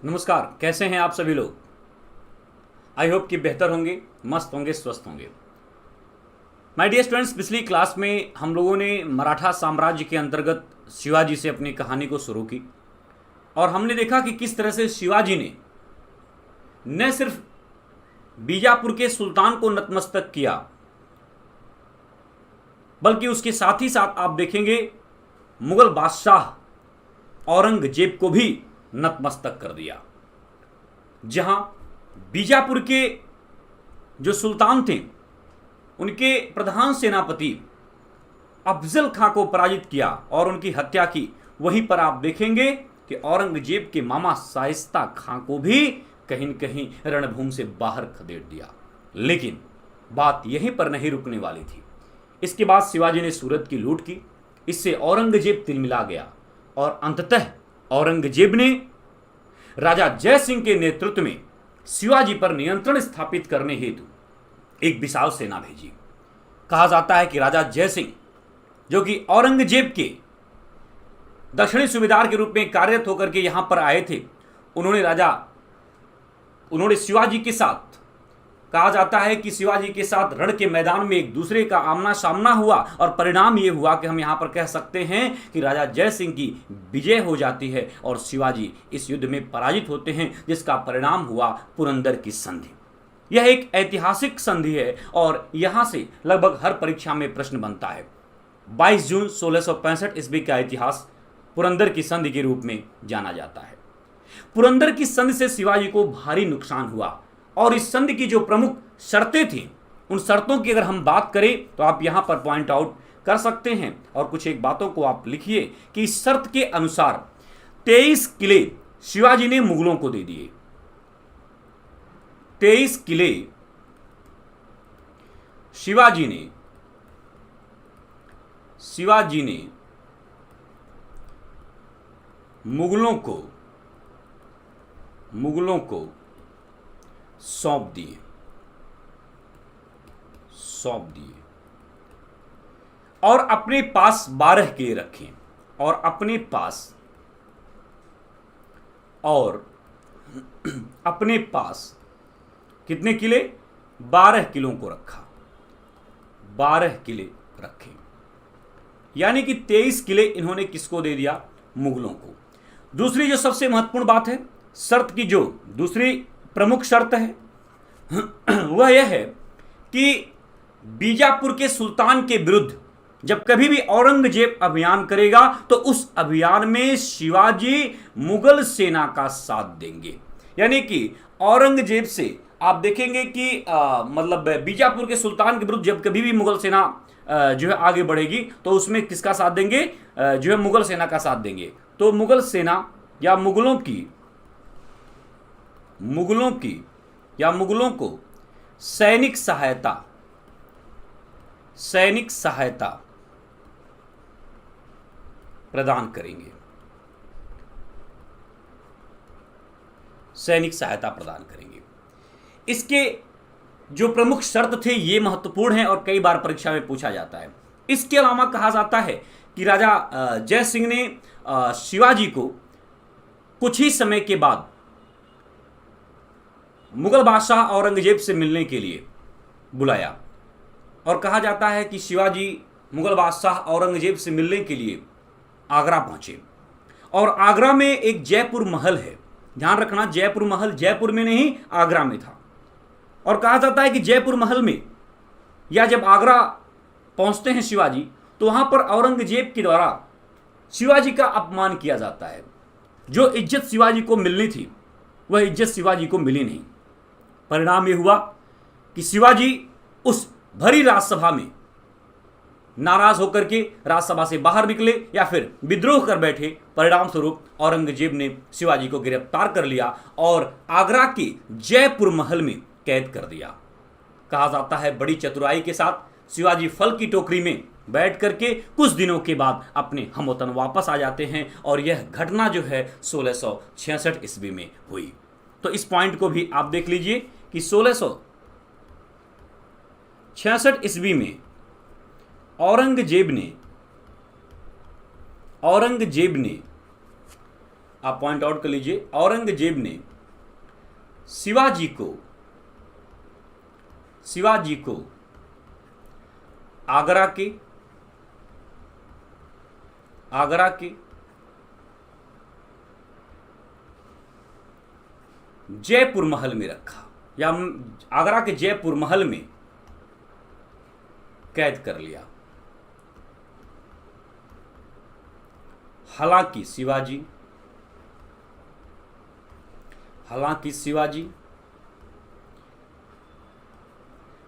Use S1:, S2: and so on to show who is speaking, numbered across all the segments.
S1: नमस्कार, कैसे हैं आप सभी लोग। आई होप कि बेहतर होंगे, मस्त होंगे, स्वस्थ होंगे। माय डियर स्टूडेंट्स, पिछली क्लास में हम लोगों ने मराठा साम्राज्य के अंतर्गत शिवाजी से अपनी कहानी को शुरू की और हमने देखा कि किस तरह से शिवाजी ने न सिर्फ बीजापुर के सुल्तान को नतमस्तक किया, बल्कि उसके साथ ही साथ आप देखेंगे मुगल बादशाह औरंगजेब को भी नतमस्तक कर दिया। जहां बीजापुर के जो सुल्तान थे उनके प्रधान सेनापति अफजल खां को पराजित किया और उनकी हत्या की। वहीं पर आप देखेंगे कि औरंगजेब के मामा शाइस्ता खां को भी कहीं न कहीं रणभूमि से बाहर खदेड़ दिया। लेकिन बात यहीं पर नहीं रुकने वाली थी। इसके बाद शिवाजी ने सूरत की लूट की। इससे औरंगजेब तिलमिला गया और अंततः औरंगजेब ने राजा जय सिंह के नेतृत्व में शिवाजी पर नियंत्रण स्थापित करने हेतु एक विशाल सेना भेजी। कहा जाता है कि राजा जय सिंह, जो कि औरंगजेब के दक्षिणी सूबेदार के रूप में कार्यरत होकर के यहां पर आए थे, उन्होंने शिवाजी के साथ, कहा जाता है कि शिवाजी के साथ रण के मैदान में एक दूसरे का आमना सामना हुआ और परिणाम यह हुआ कि हम यहां पर कह सकते हैं कि राजा जय सिंह की विजय हो जाती है और शिवाजी इस युद्ध में पराजित होते हैं, जिसका परिणाम हुआ पुरंदर की संधि। यह एक ऐतिहासिक संधि है और यहां से लगभग हर परीक्षा में प्रश्न बनता है। 22 जून 1665 ईस्वी का इतिहास पुरंदर की संधि के रूप में जाना जाता है। पुरंदर की संधि से शिवाजी को भारी नुकसान हुआ और इस संधि की जो प्रमुख शर्तें थी, उन शर्तों की अगर हम बात करें तो आप यहां पर पॉइंट आउट कर सकते हैं और कुछ एक बातों को आप लिखिए कि इस शर्त के अनुसार 23 किले शिवाजी ने मुगलों को दे दिए। 23 किले शिवाजी ने मुगलों को सौंप दिए और अपने पास 12 किले रखे और अपने पास कितने किले? 12 किलों को रखा। 12 किले रखे, यानी कि 23 किले इन्होंने किसको दे दिया? मुगलों को। दूसरी जो सबसे महत्वपूर्ण बात है, शर्त की जो दूसरी प्रमुख शर्त है वह यह है कि बीजापुर के सुल्तान के विरुद्ध जब कभी भी औरंगजेब अभियान करेगा तो उस अभियान में शिवाजी मुगल सेना का साथ देंगे। यानी कि औरंगजेब से आप देखेंगे कि मतलब बीजापुर के सुल्तान के विरुद्ध जब कभी भी मुगल सेना जो है आगे बढ़ेगी तो उसमें किसका साथ देंगे? जो है मुगल सेना का साथ देंगे। तो मुगल सेना या मुगलों को सैनिक सहायता प्रदान करेंगे। इसके जो प्रमुख शर्त थे ये महत्वपूर्ण हैं और कई बार परीक्षा में पूछा जाता है। इसके अलावा कहा जाता है कि राजा जय सिंह ने शिवाजी को कुछ ही समय के बाद मुगल बादशाह औरंगजेब से मिलने के लिए बुलाया और कहा जाता है कि शिवाजी मुगल बादशाह औरंगजेब से मिलने के लिए आगरा पहुंचे और आगरा में एक जयपुर महल है। ध्यान रखना, जयपुर महल जयपुर में नहीं आगरा में था। और कहा जाता है कि जयपुर महल में या जब आगरा पहुंचते हैं शिवाजी तो वहां पर औरंगजेब के द्वारा शिवाजी का अपमान किया जाता है। जो इज्जत शिवाजी को मिलनी थी वह इज्जत शिवाजी को मिली नहीं। परिणाम यह हुआ कि शिवाजी उस भरी राजसभा में नाराज होकर के राजसभा से बाहर निकले या फिर विद्रोह कर बैठे। परिणाम स्वरूप औरंगजेब ने शिवाजी को गिरफ्तार कर लिया और आगरा के जयपुर महल में कैद कर दिया। कहा जाता है बड़ी चतुराई के साथ शिवाजी फल की टोकरी में बैठ करके कुछ दिनों के बाद अपने हमवतन वापस आ जाते हैं और यह घटना जो है 1666 ईस्वी में हुई। तो इस पॉइंट को भी आप देख लीजिए कि 1666 ईस्वी में औरंगजेब ने आप पॉइंट आउट कर लीजिए, औरंगजेब ने शिवाजी को आगरा के जयपुर महल में रखा, या आगरा के जयपुर महल में कैद कर लिया। हालांकि शिवाजी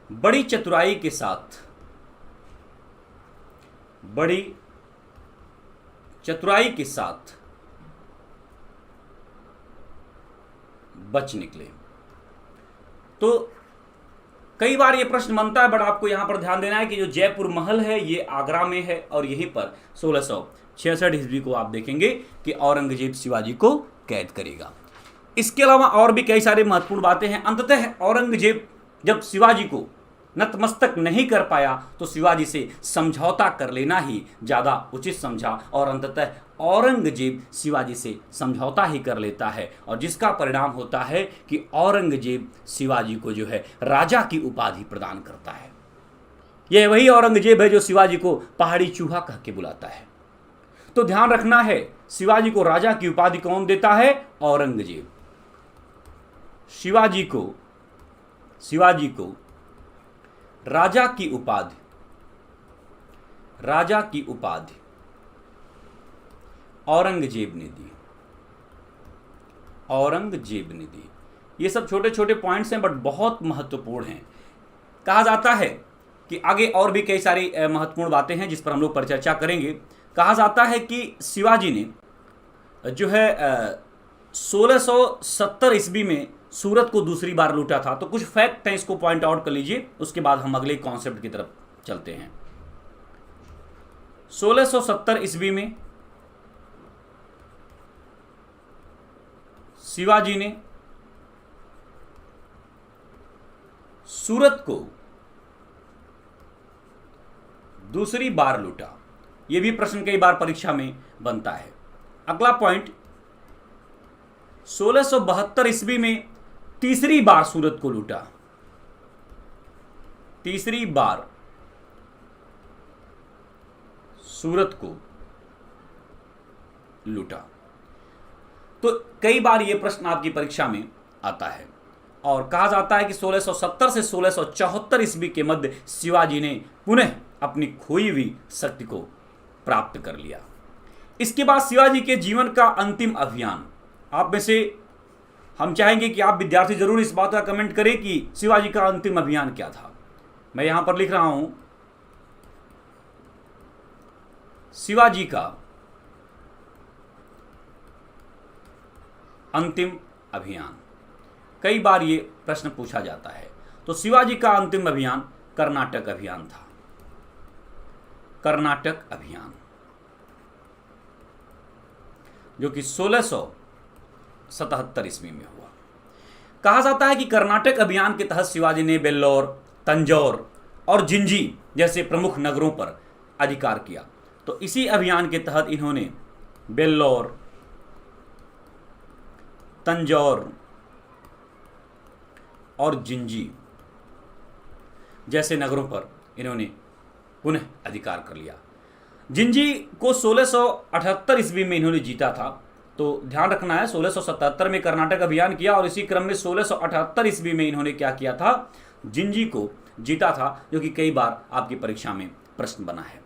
S1: बड़ी चतुराई के साथ बच निकले। तो कई बार ये प्रश्न बनता है, बट आपको यहां पर ध्यान देना है कि जो जयपुर महल है ये आगरा में है, और यहीं पर 1666 ईस्वी को आप देखेंगे कि औरंगजेब शिवाजी को कैद करेगा। इसके अलावा और भी कई सारी महत्वपूर्ण बातें हैं। अंततः औरंगजेब जब शिवाजी को नतमस्तक नहीं कर पाया तो शिवाजी से समझौता कर लेना ही ज़्यादा उचित समझा, और अंततः औरंगजेब शिवाजी से समझौता ही कर लेता है, और जिसका परिणाम होता है कि औरंगजेब शिवाजी को जो है राजा की उपाधि प्रदान करता है। यह वही औरंगजेब है जो शिवाजी को पहाड़ी चूहा कह के बुलाता है। तो ध्यान रखना है, शिवाजी को राजा की उपाधि कौन देता है? औरंगजेब। शिवाजी को राजा की उपाधि औरंगजेब ने दी। ये सब छोटे छोटे पॉइंट्स हैं, बट बहुत महत्वपूर्ण हैं। कहा जाता है कि आगे और भी कई सारी महत्वपूर्ण बातें हैं जिस पर हम लोग परिचर्चा करेंगे। कहा जाता है कि शिवाजी ने जो है 1670 ईस्वी में सूरत को दूसरी बार लूटा था। तो कुछ फैक्ट हैं, इसको पॉइंट आउट कर लीजिए, उसके बाद हम अगले कॉन्सेप्ट की तरफ चलते हैं। 1670 ईस्वी में शिवाजी ने सूरत को दूसरी बार लूटा। यह भी प्रश्न कई बार परीक्षा में बनता है। अगला पॉइंट, 1672 ईस्वी में तीसरी बार सूरत को लूटा। तीसरी बार सूरत को लूटा। तो कई बार यह प्रश्न आपकी परीक्षा में आता है, और कहा जाता है कि 1670 से 1674 ईस्वी के मध्य शिवाजी ने पुनः अपनी खोई हुई शक्ति को प्राप्त कर लिया। इसके बाद शिवाजी के जीवन का अंतिम अभियान, आप में से हम चाहेंगे कि आप विद्यार्थी जरूर इस बात का कमेंट करें कि शिवाजी का अंतिम अभियान क्या था। मैं यहां पर लिख रहा हूं, शिवाजी का अंतिम अभियान। कई बार ये प्रश्न पूछा जाता है। तो शिवाजी का अंतिम अभियान कर्नाटक अभियान था। कर्नाटक अभियान जो कि 1677 ईस्वी में हुआ। कहा जाता है कि कर्नाटक अभियान के तहत शिवाजी ने वेल्लोर, तंजौर और जिंजी जैसे प्रमुख नगरों पर अधिकार किया। तो इसी अभियान के तहत इन्होंने वेल्लोर, तंजौर और जिंजी जैसे नगरों पर इन्होंने पुनः अधिकार कर लिया। जिंजी को 1678 ईस्वी में इन्होंने जीता था। तो ध्यान रखना है, 1677 में कर्नाटक अभियान किया, और इसी क्रम में 1678 ईस्वी में इन्होंने क्या किया था? जिंजी को जीता था, जो कि कई बार आपकी परीक्षा में प्रश्न बना है।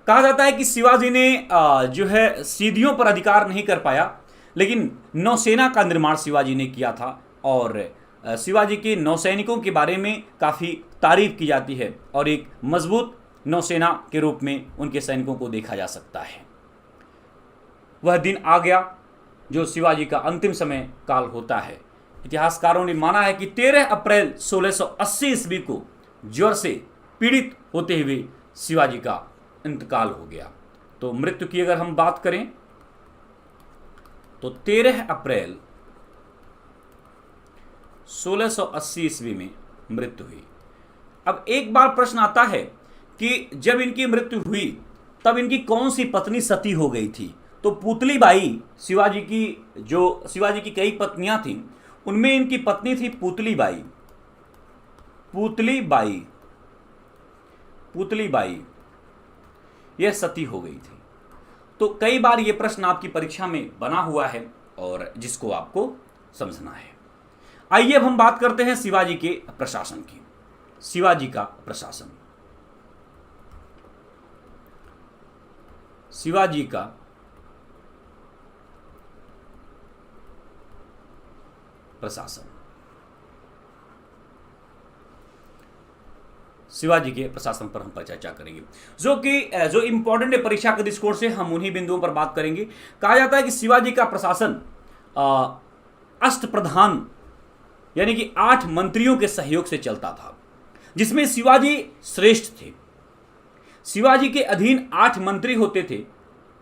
S1: कहा जाता है कि शिवाजी ने जो है सीधियों पर अधिकार नहीं कर पाया, लेकिन नौसेना का निर्माण शिवाजी ने किया था, और शिवाजी के नौसैनिकों के बारे में काफ़ी तारीफ की जाती है, और एक मजबूत नौसेना के रूप में उनके सैनिकों को देखा जा सकता है। वह दिन आ गया जो शिवाजी का अंतिम समय काल होता है। इतिहासकारों ने माना है कि 13 अप्रैल 1680 ईस्वी को ज्वर से पीड़ित होते हुए शिवाजी का इंतकाल हो गया। तो मृत्यु की अगर हम बात करें तो 13 अप्रैल 1680 ईस्वी में मृत्यु हुई। अब एक बार प्रश्न आता है कि जब इनकी मृत्यु हुई तब इनकी कौन सी पत्नी सती हो गई थी? तो पुतली बाई शिवाजी की कई पत्नियां थीं, उनमें इनकी पत्नी थी पुतली बाई। पुतली बाई यह सती हो गई थी। तो कई बार यह प्रश्न आपकी परीक्षा में बना हुआ है और जिसको आपको समझना है। आइए अब हम बात करते हैं शिवाजी के प्रशासन की। शिवाजी का प्रशासन, शिवाजी का प्रशासन, शिवाजी के प्रशासन पर हम चर्चा करेंगे, जो इंपॉर्टेंट है परीक्षा के दृष्टिकोण से। हम उन्हीं बिंदुओं पर बात करेंगे। कहा जाता है कि शिवाजी का प्रशासन अष्टप्रधान यानी कि 8 मंत्रियों के सहयोग से चलता था, जिसमें शिवाजी श्रेष्ठ थे। शिवाजी के अधीन 8 मंत्री होते थे,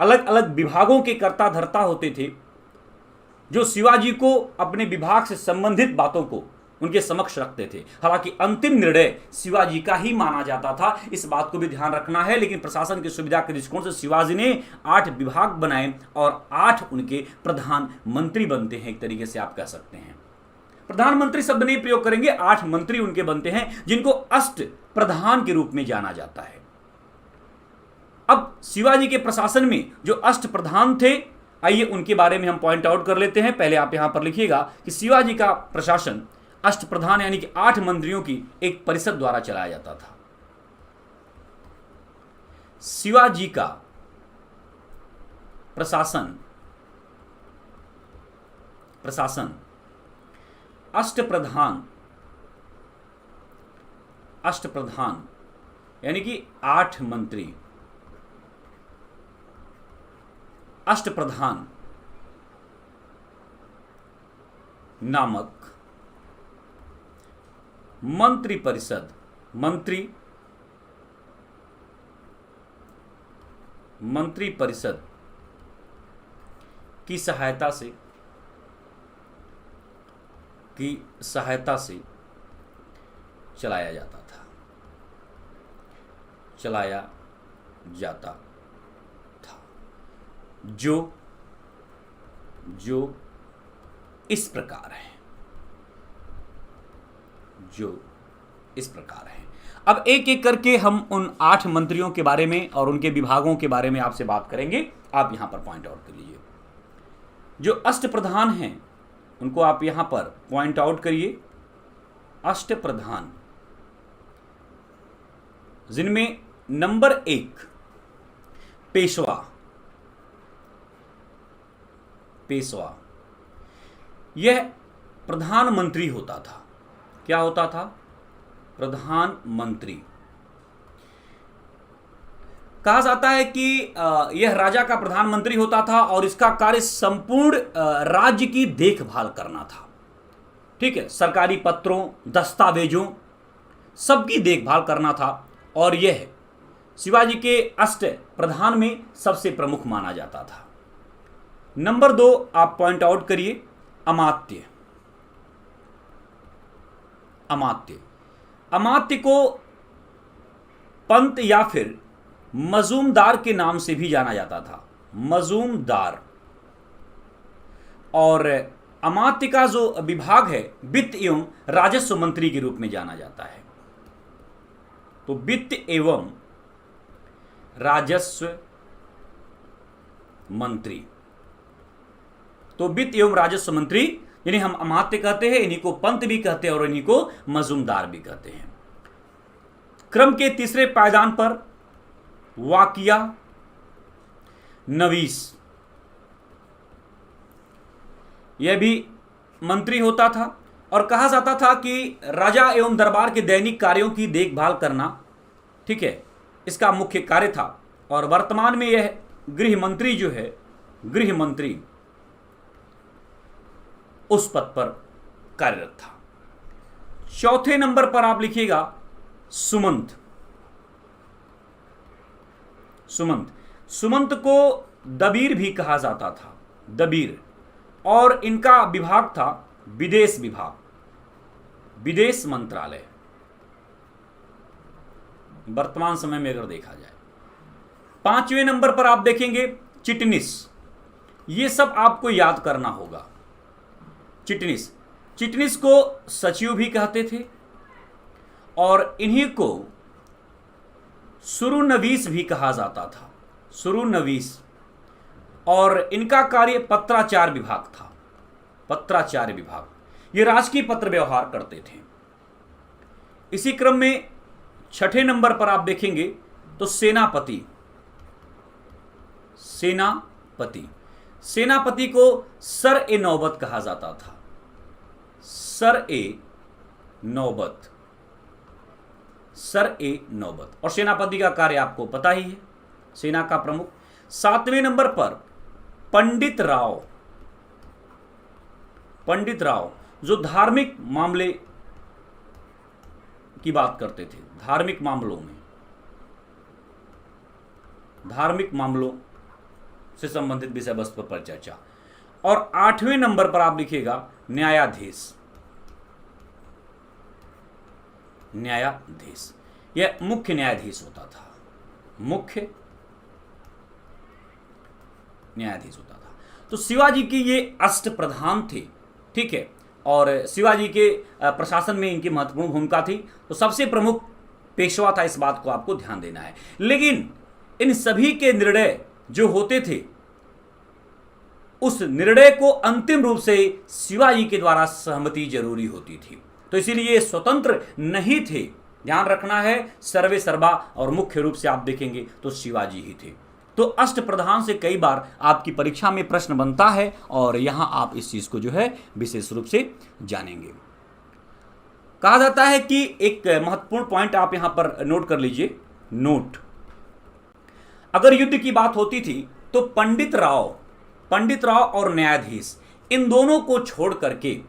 S1: अलग अलग विभागों के कर्ता धर्ता होते थे, जो शिवाजी को अपने विभाग से संबंधित बातों को उनके समक्ष रखते थे। हालांकि अंतिम निर्णय शिवाजी का ही माना जाता था, इस बात को भी ध्यान रखना है। लेकिन प्रशासन की सुविधा के दृष्टिकोण से शिवाजी ने 8 विभाग बनाए और 8 उनके प्रधानमंत्री बनते हैं। एक तरीके से आप कह सकते हैं, प्रधानमंत्री शब्द नहीं प्रयोग करेंगे, 8 मंत्री उनके बनते हैं, जिनको अष्ट प्रधान के रूप में जाना जाता है। अब शिवाजी के प्रशासन में जो अष्ट प्रधान थे, आइए उनके बारे में हम पॉइंट आउट कर लेते हैं। पहले आप यहां पर लिखिएगा कि शिवाजी का प्रशासन अष्ट प्रधान यानी कि 8 मंत्रियों की एक परिषद द्वारा चलाया जाता था। शिवाजी का प्रशासन अष्टप्रधान यानी कि 8 मंत्री, अष्टप्रधान नामक मंत्री परिषद, मंत्री परिषद की सहायता से चलाया जाता था, जो इस प्रकार है। अब एक एक करके हम उन 8 मंत्रियों के बारे में और उनके विभागों के बारे में आपसे बात करेंगे। आप यहां पर पॉइंट आउट कर लीजिए। जो अष्टप्रधान हैं उनको आप यहां पर पॉइंट आउट करिए। अष्टप्रधान, जिनमें नंबर 1 पेशवा, यह प्रधानमंत्री होता था। क्या होता था? प्रधानमंत्री। कहा जाता है कि यह राजा का प्रधानमंत्री होता था और इसका कार्य संपूर्ण राज्य की देखभाल करना था। ठीक है, सरकारी पत्रों, दस्तावेजों सबकी देखभाल करना था और यह शिवाजी के अष्ट प्रधान में सबसे प्रमुख माना जाता था। नंबर 2 आप पॉइंट आउट करिए, अमात्य। अमात्य को पंत या फिर मजूमदार के नाम से भी जाना जाता था, मजूमदार। और अमात्य का जो विभाग है वित्त एवं राजस्व मंत्री के रूप में जाना जाता है। तो वित्त एवं राजस्व मंत्री, तो वित्त एवं राजस्व मंत्री यानी हम अमात्य कहते हैं, इन्हीं को पंत भी कहते हैं और इन्हीं को मजूमदार भी कहते हैं। क्रम के तीसरे पायदान पर वाकिया नवीस, यह भी मंत्री होता था और कहा जाता था कि राजा एवं दरबार के दैनिक कार्यों की देखभाल करना, ठीक है, इसका मुख्य कार्य था। और वर्तमान में यह गृह मंत्री जो है, गृह मंत्री उस पद पर कार्यरत था। चौथे नंबर पर आप लिखिएगा सुमंत। सुमंत को दबीर भी कहा जाता था, दबीर। और इनका विभाग था विदेश विभाग, विदेश मंत्रालय वर्तमान समय में अगर देखा जाए। 5वें नंबर पर आप देखेंगे चिटनिस। ये सब आपको याद करना होगा। चिटनिस, चिटनिस को सचिव भी कहते थे और इन्हीं को सुरुनवीस भी कहा जाता था, सुरुनवीस। और इनका कार्य पत्राचार विभाग था, पत्राचार विभाग। ये राजकीय पत्र व्यवहार करते थे। इसी क्रम में छठे नंबर पर आप देखेंगे तो सेनापति, सेनापति, सेनापति को सर ए नौबत कहा जाता था, सर ए नौबत, सर ए नौबत। और सेनापति का कार्य आपको पता ही है, सेना का प्रमुख। सातवें नंबर पर पंडित राव, पंडित राव जो धार्मिक मामले की बात करते थे, धार्मिक मामलों में, धार्मिक मामलों से संबंधित विषय वस्तु पर चर्चा। और आठवें नंबर पर आप लिखिएगा न्यायाधीश, न्यायाधीश, यह मुख्य न्यायाधीश होता था, मुख्य न्यायाधीश होता था। तो शिवाजी की ये अष्ट प्रधान थे, ठीक है। और शिवाजी के प्रशासन में इनकी महत्वपूर्ण भूमिका थी। तो सबसे प्रमुख पेशवा था, इस बात को आपको ध्यान देना है। लेकिन इन सभी के निर्णय जो होते थे, उस निर्णय को अंतिम रूप से शिवाजी के द्वारा सहमति जरूरी होती थी। तो इसीलिए ये स्वतंत्र नहीं थे, ध्यान रखना है। सर्वे सर्वा और मुख्य रूप से आप देखेंगे तो शिवाजी ही थे। तो अष्ट प्रधान से कई बार आपकी परीक्षा में प्रश्न बनता है और यहां आप इस चीज को जो है विशेष रूप से जानेंगे। कहा जाता है कि एक महत्वपूर्ण पॉइंट आप यहां पर नोट कर लीजिए, नोट। अगर युद्ध की बात होती थी तो पंडित राव और न्यायाधीश, इन दोनों को छोड़ करके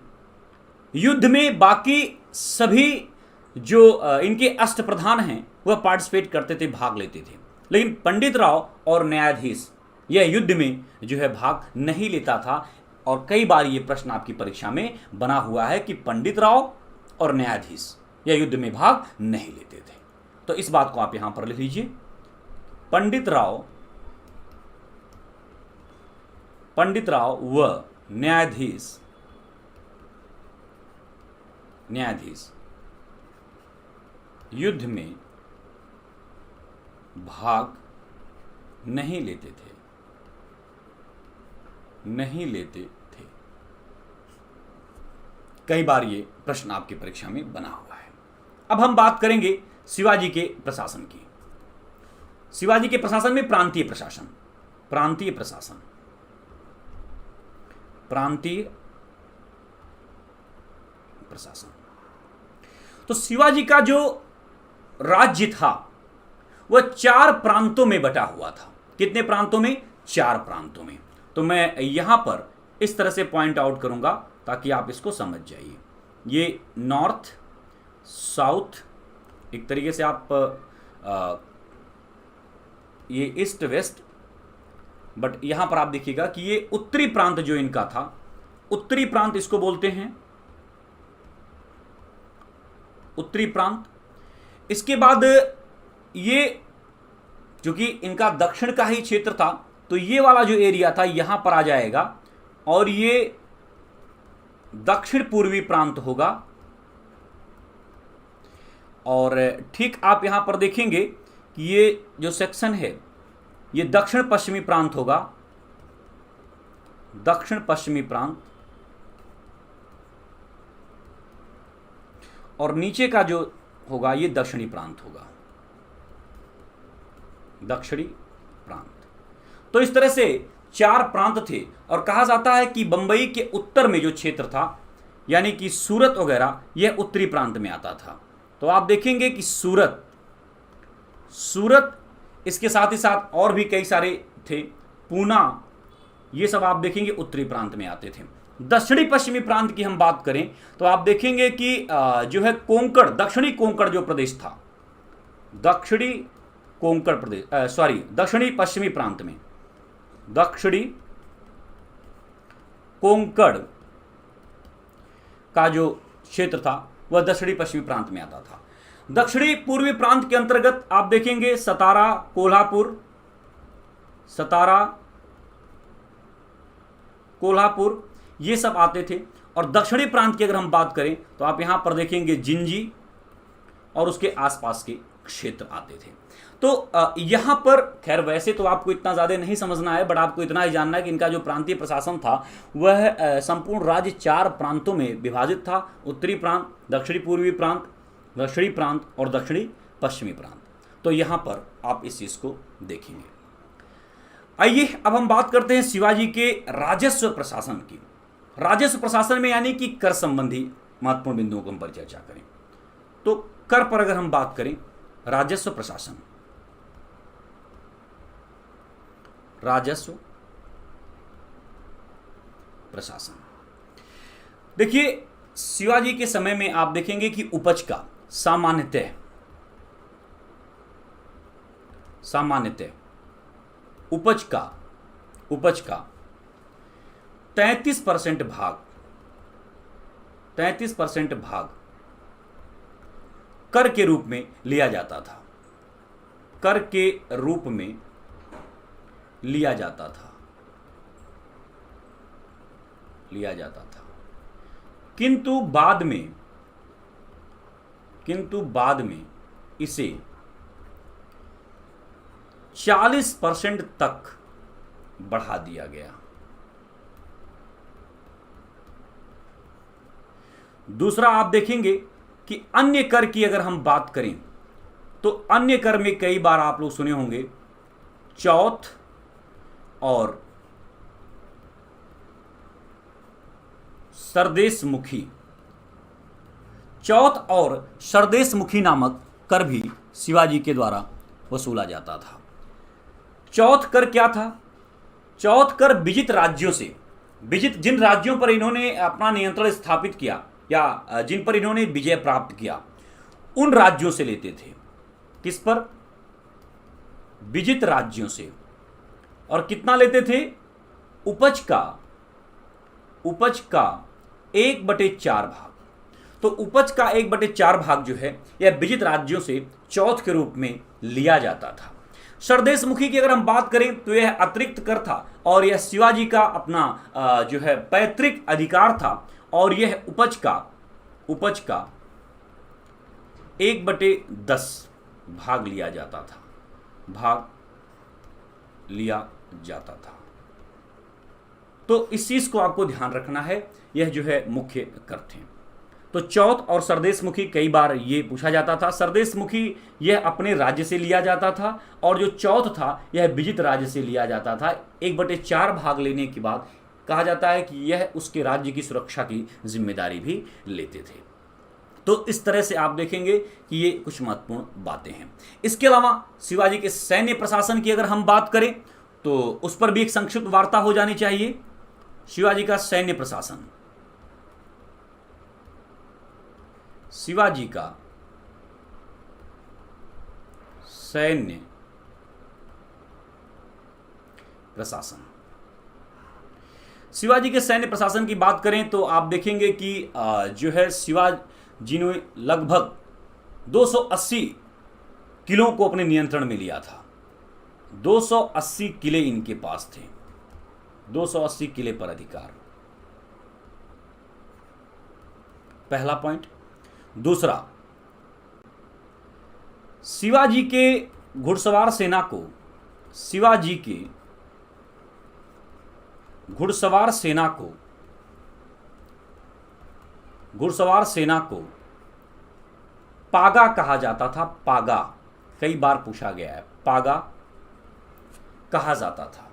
S1: युद्ध में बाकी सभी जो इनके अष्ट प्रधान हैं वह पार्टिसिपेट करते थे, भाग लेते थे। लेकिन पंडित राव और न्यायाधीश यह युद्ध में जो है भाग नहीं लेता था। और कई बार ये प्रश्न आपकी परीक्षा में बना हुआ है कि पंडित राव और न्यायाधीश यह युद्ध में भाग नहीं लेते थे। तो इस बात को आप यहां पर लिख लीजिए, पंडित राव व न्यायाधीश युद्ध में भाग नहीं लेते थे, नहीं लेते थे। कई बार ये प्रश्न आपकी परीक्षा में बना हुआ है। अब हम बात करेंगे शिवाजी के प्रशासन की। शिवाजी के प्रशासन में प्रांतीय प्रशासन, प्रांतीय प्रशासन, प्रांतीय प्रशासन। तो शिवाजी का जो राज्य था वह 4 प्रांतों में बटा हुआ था। कितने प्रांतों में? 4 प्रांतों में। तो मैं यहां पर इस तरह से पॉइंट आउट करूंगा ताकि आप इसको समझ जाइए। ये नॉर्थ, साउथ, एक तरीके से आप ये ईस्ट वेस्ट, बट यहां पर आप देखिएगा कि ये उत्तरी प्रांत जो इनका था, उत्तरी प्रांत इसको बोलते हैं, उत्तरी प्रांत। इसके बाद ये जो कि इनका दक्षिण का ही क्षेत्र था, तो ये वाला जो एरिया था यहां पर आ जाएगा और ये दक्षिण पूर्वी प्रांत होगा। और ठीक आप यहां पर देखेंगे कि ये जो सेक्शन है ये दक्षिण पश्चिमी प्रांत होगा, दक्षिण पश्चिमी प्रांत। और नीचे का जो होगा ये दक्षिणी प्रांत होगा, दक्षिणी प्रांत। तो इस तरह से 4 प्रांत थे। और कहा जाता है कि बंबई के उत्तर में जो क्षेत्र था, यानी कि सूरत वगैरह, यह उत्तरी प्रांत में आता था। तो आप देखेंगे कि सूरत, इसके साथ ही साथ और भी कई सारे थे, पूना, ये सब आप देखेंगे उत्तरी प्रांत में आते थे। दक्षिणी पश्चिमी प्रांत की हम बात करें तो आप देखेंगे कि जो है कोंकण, दक्षिणी कोंकण जो प्रदेश था, दक्षिणी कोंकण प्रदेश, दक्षिणी पश्चिमी प्रांत में, दक्षिणी कोंकण का जो क्षेत्र था वह दक्षिणी पश्चिमी प्रांत में आता था। दक्षिणी पूर्वी प्रांत के अंतर्गत आप देखेंगे सतारा, कोल्हापुर, सतारा, कोल्हापुर, ये सब आते थे। और दक्षिणी प्रांत की अगर हम बात करें तो आप यहाँ पर देखेंगे जिंजी और उसके आसपास के क्षेत्र आते थे। तो यहाँ पर खैर वैसे तो आपको इतना ज़्यादा नहीं समझना है, बट आपको इतना ही जानना है कि इनका जो प्रांतीय प्रशासन था वह संपूर्ण राज्य 4 प्रांतों में विभाजित था। उत्तरी प्रांत, दक्षिणी पूर्वी प्रांत, दक्षिणी प्रांत और दक्षिणी पश्चिमी प्रांत। तो यहाँ पर आप इस चीज़ को देखेंगे। आइए अब हम बात करते हैं शिवाजी के राजस्व प्रशासन की। राजस्व प्रशासन में यानी कि कर संबंधी महत्वपूर्ण बिंदुओं को हम पर चर्चा करें। तो कर पर अगर हम बात करें, राजस्व प्रशासन, राजस्व प्रशासन, देखिए शिवाजी के समय में आप देखेंगे कि उपज का सामान्यतः उपज का 33% भाग कर के रूप में लिया जाता था। कर के रूप में लिया जाता था। किंतु बाद में इसे 40% तक बढ़ा दिया गया। दूसरा आप देखेंगे कि अन्य कर की अगर हम बात करें तो अन्य कर में कई बार आप लोग सुने होंगे चौथ और सरदेशमुखी। चौथ और सरदेशमुखी नामक कर भी शिवाजी के द्वारा वसूला जाता था। चौथ कर क्या था? चौथ कर विजित राज्यों से, विजित जिन राज्यों पर इन्होंने अपना नियंत्रण स्थापित किया या जिन पर इन्होंने विजय प्राप्त किया, उन राज्यों से लेते थे। किस पर? विजित राज्यों से। और कितना लेते थे? उपज का 1/4 भाग। तो उपज का 1/4 भाग जो है यह विजित राज्यों से चौथ के रूप में लिया जाता था। सरदेशमुखी की अगर हम बात करें तो यह अतिरिक्त कर था और यह शिवाजी का अपना जो है पैतृक अधिकार था और यह उपज का 1/10 भाग लिया जाता था। तो इस चीज को आपको ध्यान रखना है, यह जो है मुख्य कर थे। तो चौथ और सरदेशमुखी कई बार ये पूछा जाता था। सरदेशमुखी यह अपने राज्य से लिया जाता था और जो चौथ था यह विजित राज्य से लिया जाता था। 1/4 भाग लेने के बाद कहा जाता है कि यह उसके राज्य की सुरक्षा की जिम्मेदारी भी लेते थे। तो इस तरह से आप देखेंगे कि ये कुछ महत्वपूर्ण बातें हैं। इसके अलावा शिवाजी के सैन्य प्रशासन की अगर हम बात करें तो उस पर भी एक संक्षिप्त वार्ता हो जानी चाहिए। शिवाजी का सैन्य प्रशासन, शिवाजी का सैन्य प्रशासन, शिवाजी के सैन्य प्रशासन की बात करें तो आप देखेंगे कि जो है शिवाजी ने लगभग 280 किलों को अपने नियंत्रण में लिया था। 280 किले इनके पास थे, 280 किले पर अधिकार, पहला पॉइंट। दूसरा, शिवाजी के घुड़सवार सेना को, शिवाजी के घुड़सवार सेना को पागा कहा जाता था। पागा कई बार पूछा गया है, पागा कहा जाता था।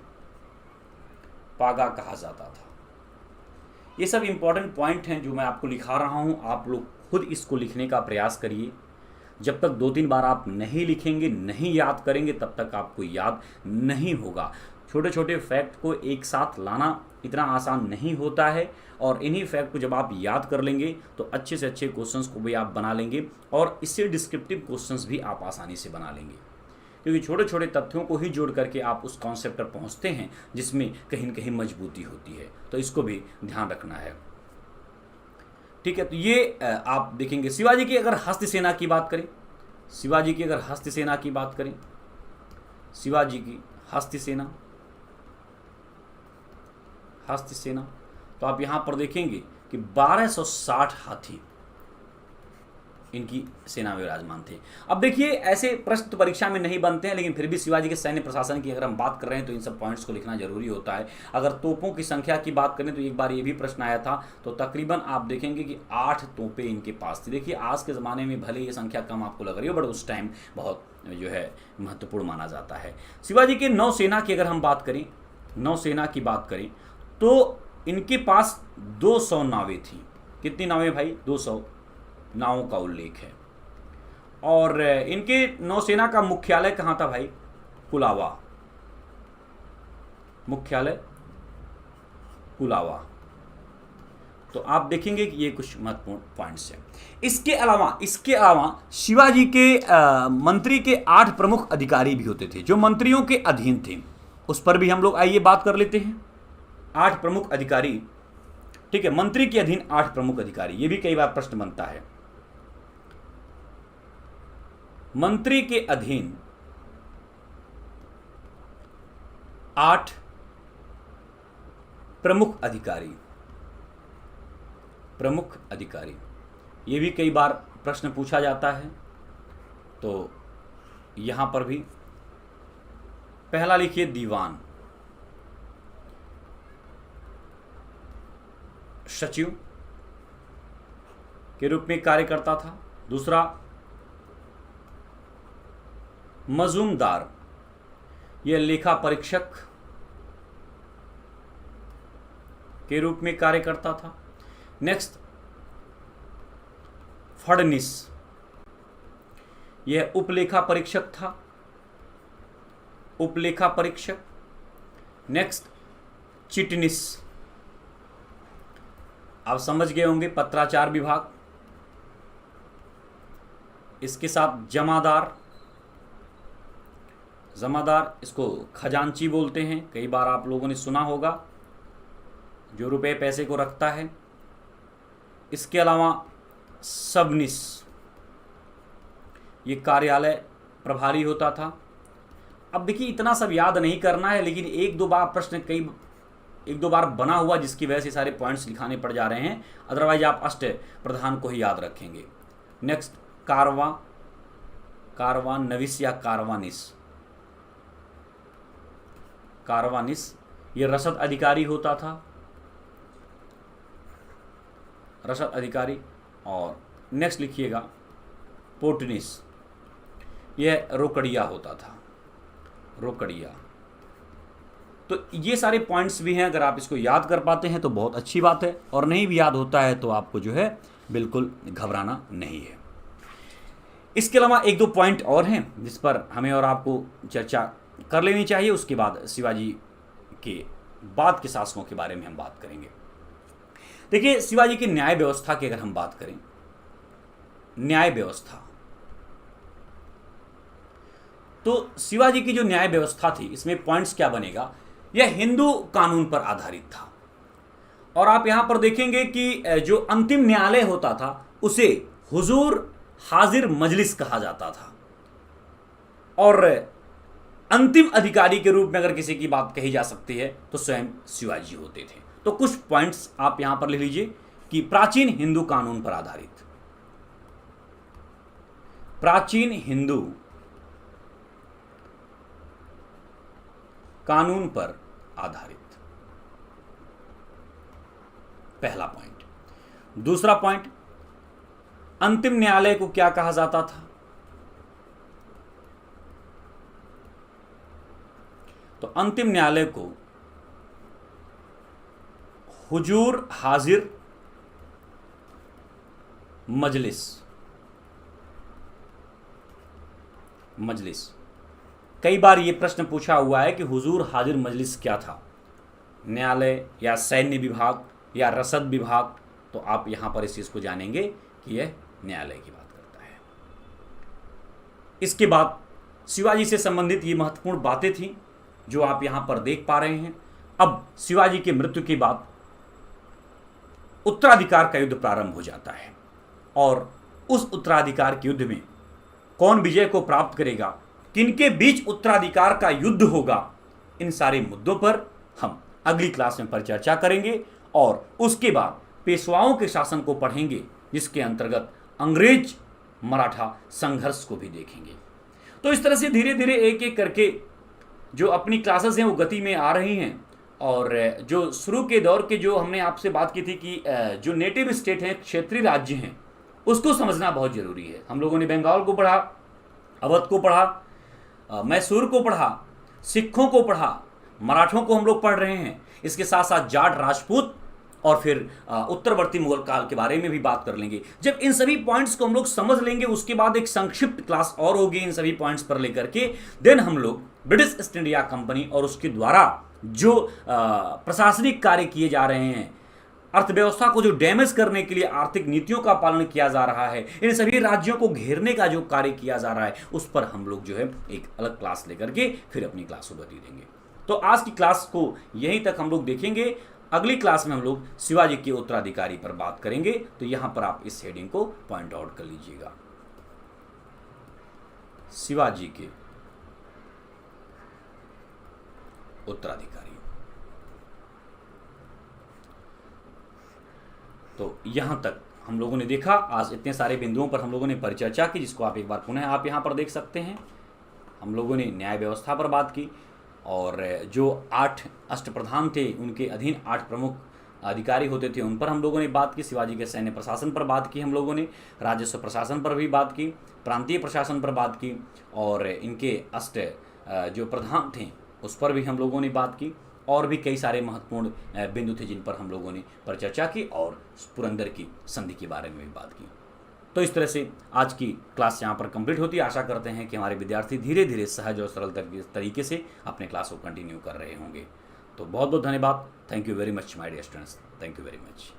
S1: ये सब इंपॉर्टेंट पॉइंट हैं जो मैं आपको लिखा रहा हूं। आप लोग खुद इसको लिखने का प्रयास करिए। जब तक 2-3 बार आप नहीं लिखेंगे, नहीं याद करेंगे, तब तक आपको याद नहीं होगा। छोटे छोटे फैक्ट को एक साथ लाना इतना आसान नहीं होता है और इन्हीं फैक्ट को जब आप याद कर लेंगे तो अच्छे से अच्छे क्वेश्चंस को भी आप बना लेंगे और इससे डिस्क्रिप्टिव क्वेश्चंस भी आप आसानी से बना लेंगे, क्योंकि छोटे छोटे तथ्यों को ही जोड़ करके आप उस कॉन्सेप्ट पर पहुंचते हैं जिसमें कहीं न कहीं मजबूती होती है। तो इसको भी ध्यान रखना है, ठीक है। तो ये आप देखेंगे। शिवाजी की अगर हस्त सेना की बात करें, शिवाजी की हस्त हस्त सेना, तो आप यहाँ पर देखेंगे कि 1260 हाथी इनकी सेना में विराजमान थे। अब देखिए, ऐसे प्रश्न तो परीक्षा में नहीं बनते हैं, लेकिन फिर भी शिवाजी के सैन्य प्रशासन की अगर हम बात कर रहे हैं तो इन सब पॉइंट्स को लिखना जरूरी होता है। अगर तोपों की संख्या की बात करें तो एक बार ये भी प्रश्न आया था, तो तकरीबन आप देखेंगे कि 8 तोपें इनके पास थी। देखिए, आज के ज़माने में भले ये संख्या कम आपको लग रही हो, बट उस टाइम बहुत जो है महत्वपूर्ण माना जाता है। शिवाजी के नौसेना की अगर हम बात करें, नौसेना की बात करें तो इनके पास 200 नावें थी। कितनी नावें भाई? 200 नावों का उल्लेख है। और इनके नौसेना का मुख्यालय कहाँ था भाई? कुलावा, मुख्यालय कुलावा। तो आप देखेंगे कि ये कुछ महत्वपूर्ण पॉइंट्स हैं। इसके अलावा शिवाजी के मंत्री के 8 प्रमुख अधिकारी भी होते थे जो मंत्रियों के अधीन थे। उस पर भी हम लोग आइए बात कर लेते हैं। 8 प्रमुख अधिकारी, ठीक है, मंत्री के अधीन 8 प्रमुख अधिकारी, ये भी कई बार प्रश्न बनता है। मंत्री के अधीन 8 प्रमुख अधिकारी, प्रमुख अधिकारी, ये भी कई बार प्रश्न पूछा जाता है। तो यहां पर भी पहला लिखिए दीवान, सचिव के रूप में कार्य करता था। दूसरा मजूमदार, यह लेखा परीक्षक के रूप में कार्य करता था। नेक्स्ट फडनिस, यह उपलेखा परीक्षक था, उपलेखा परीक्षक। नेक्स्ट चिटनिस, आप समझ गए होंगे, पत्राचार विभाग। इसके साथ जमादार, जमादार इसको खजांची बोलते हैं, कई बार आप लोगों ने सुना होगा, जो रुपए पैसे को रखता है। इसके अलावा सबनिस, ये कार्यालय प्रभारी होता था। अब देखिए, इतना सब याद नहीं करना है, लेकिन एक दो बार प्रश्न एक दो बार बना हुआ, जिसकी वजह से सारे पॉइंट्स लिखाने पड़ जा रहे हैं। अदरवाइज आप अष्ट प्रधान को ही याद रखेंगे। नेक्स्ट कारवां, कारवां नविस या कारवानिस, कारवानिस ये रसद अधिकारी होता था, रसद अधिकारी। और नेक्स्ट लिखिएगा पोर्टनिस, यह रोकड़िया होता था, रोकड़िया। तो ये सारे पॉइंट्स भी हैं, अगर आप इसको याद कर पाते हैं तो बहुत अच्छी बात है, और नहीं भी याद होता है तो आपको जो है बिल्कुल घबराना नहीं है। इसके अलावा एक दो पॉइंट और हैं जिस पर हमें और आपको चर्चा कर लेनी चाहिए। उसके बाद शिवाजी के बाद के शासकों के बारे में हम बात करेंगे। देखिए, शिवाजी की न्याय व्यवस्था की अगर हम बात करें, न्याय व्यवस्था, तो शिवाजी की जो न्याय व्यवस्था थी, इसमें पॉइंट्स क्या बनेगा, यह हिंदू कानून पर आधारित था। और आप यहां पर देखेंगे कि जो अंतिम न्यायालय होता था उसे हुजूर हाजिर मजलिस कहा जाता था। और अंतिम अधिकारी के रूप में अगर किसी की बात कही जा सकती है तो स्वयं शिवाजी होते थे। तो कुछ पॉइंट्स आप यहां पर लिख लीजिए कि प्राचीन हिंदू कानून पर आधारित, प्राचीन हिंदू कानून पर आधारित, पहला पॉइंट। दूसरा पॉइंट, अंतिम न्यायालय को क्या कहा जाता था, तो अंतिम न्यायालय को हुजूर हाजिर मजलिस, मजलिस। कई बार यह प्रश्न पूछा हुआ है कि हुजूर हाजिर मजलिस क्या था, न्यायालय या सैन्य विभाग या रसद विभाग। तो आप यहां पर इस चीज को जानेंगे कि यह न्यायालय की बात करता है। इसके बाद शिवाजी से संबंधित ये महत्वपूर्ण बातें थी जो आप यहां पर देख पा रहे हैं। अब शिवाजी की मृत्यु के बाद उत्तराधिकार का युद्ध प्रारंभ हो जाता है, और उस उत्तराधिकार के युद्ध में कौन विजय को प्राप्त करेगा, किनके बीच उत्तराधिकार का युद्ध होगा, इन सारे मुद्दों पर हम अगली क्लास में परिचर्चा करेंगे और उसके बाद पेशवाओं के शासन को पढ़ेंगे, जिसके अंतर्गत अंग्रेज मराठा संघर्ष को भी देखेंगे। तो इस तरह से धीरे धीरे एक एक करके जो अपनी क्लासेस हैं वो गति में आ रही हैं। और जो शुरू के दौर के जो हमने आपसे बात की थी कि जो नेटिव स्टेट हैं, क्षेत्रीय राज्य हैं, उसको समझना बहुत ज़रूरी है। हम लोगों ने बंगाल को पढ़ा, अवध को पढ़ा, मैसूर को पढ़ा, सिखों को पढ़ा, मराठों को हम लोग पढ़ रहे हैं। इसके साथ साथ जाट, राजपूत और फिर उत्तरवर्ती मुगल काल के बारे में भी बात कर लेंगे। जब इन सभी पॉइंट्स को हम लोग समझ लेंगे, उसके बाद एक संक्षिप्त क्लास और होगी इन सभी पॉइंट्स पर लेकर के, देन हम लोग ब्रिटिश ईस्ट इंडिया कंपनी और उसके द्वारा जो प्रशासनिक कार्य किए जा रहे हैं, अर्थव्यवस्था को जो डैमेज करने के लिए आर्थिक नीतियों का पालन किया जा रहा है, इन सभी राज्यों को घेरने का जो कार्य किया जा रहा है, उस पर हम लोग जो है एक अलग क्लास लेकर के फिर अपनी क्लास को गति देंगे। तो आज की क्लास को यहीं तक हम लोग देखेंगे। अगली क्लास में हम लोग शिवाजी के उत्तराधिकारी पर बात करेंगे। तो यहां पर आप इस हेडिंग को पॉइंट आउट कर लीजिएगा, शिवाजी के उत्तराधिकारी। तो यहां तक हम लोगों ने देखा। आज इतने सारे बिंदुओं पर हम लोगों ने परिचर्चा की, जिसको आप एक बार पुनः आप यहां पर देख सकते हैं। हम लोगों ने न्याय व्यवस्था पर बात की और जो 8 अष्टप्रधान थे, उनके अधीन 8 प्रमुख अधिकारी होते थे, उन पर हम लोगों ने बात की। शिवाजी के सैन्य प्रशासन पर बात की हम लोगों ने, राजस्व प्रशासन पर भी बात की, प्रांतीय प्रशासन पर बात की और इनके अष्ट जो प्रधान थे उस पर भी हम लोगों ने बात की। और भी कई सारे महत्वपूर्ण बिंदु थे जिन पर हम लोगों ने परिचर्चा की और पुरंदर की संधि के बारे में भी बात की। तो इस तरह से आज की क्लास यहाँ पर कंप्लीट होती है। आशा करते हैं कि हमारे विद्यार्थी धीरे धीरे सहज और सरल तरीके से अपने क्लास को कंटिन्यू कर रहे होंगे। तो बहुत बहुत धन्यवाद। Thank you very much my dear students, thank you very much.